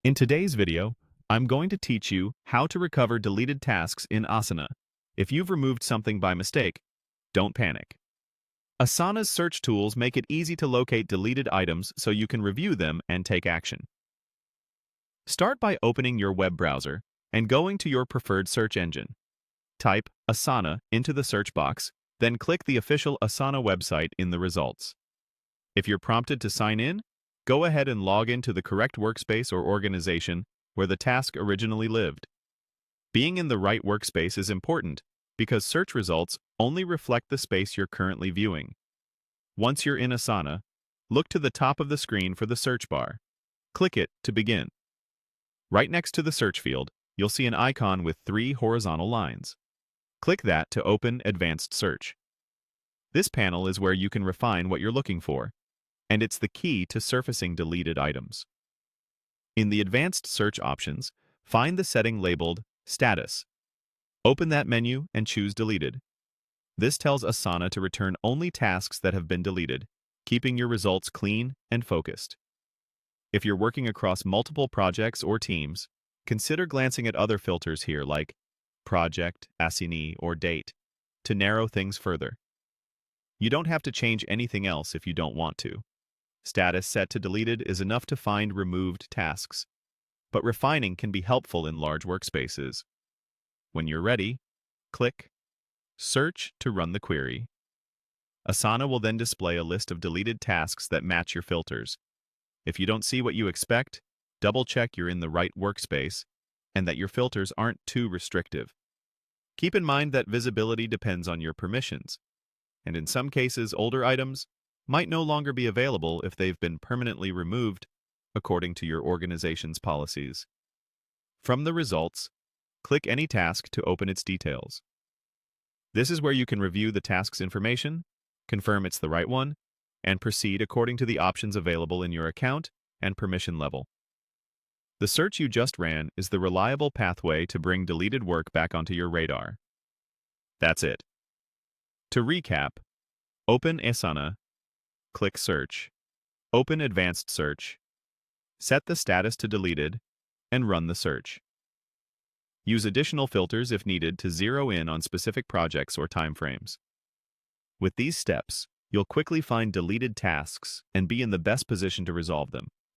In today's video, I'm going to teach you how to recover deleted tasks in Asana. If you've removed something by mistake, don't panic. Asana's search tools make it easy to locate deleted items so you can review them and take action. Start by opening your web browser and going to your preferred search engine. Type Asana into the search box, then click the official Asana website in the results. If you're prompted to sign in, go ahead and log into the correct workspace or organization where the task originally lived. Being in the right workspace is important because search results only reflect the space you're currently viewing. Once you're in Asana, look to the top of the screen for the search bar. Click it to begin. Right next to the search field, you'll see an icon with 3 horizontal lines. Click that to open Advanced Search. This panel is where you can refine what you're looking for, and it's the key to surfacing deleted items. In the Advanced Search options, find the setting labeled Status. Open that menu and choose Deleted. This tells Asana to return only tasks that have been deleted, keeping your results clean and focused. If you're working across multiple projects or teams, consider glancing at other filters here like Project, Asana, or Date to narrow things further. You don't have to change anything else if you don't want to. Status set to deleted is enough to find removed tasks, but refining can be helpful in large workspaces. When you're ready, click Search to run the query. Asana will then display a list of deleted tasks that match your filters. If you don't see what you expect, double-check you're in the right workspace and that your filters aren't too restrictive. Keep in mind that visibility depends on your permissions, and in some cases, older items might no longer be available if they've been permanently removed according to your organization's policies. From the results, click any task to open its details. This is where you can review the task's information, confirm it's the right one, and proceed according to the options available in your account and permission level. The search you just ran is the reliable pathway to bring deleted work back onto your radar. That's it. To recap, open Asana, click Search, open Advanced Search, set the status to deleted, and run the search. Use additional filters if needed to zero in on specific projects or timeframes. With these steps, you'll quickly find deleted tasks and be in the best position to resolve them.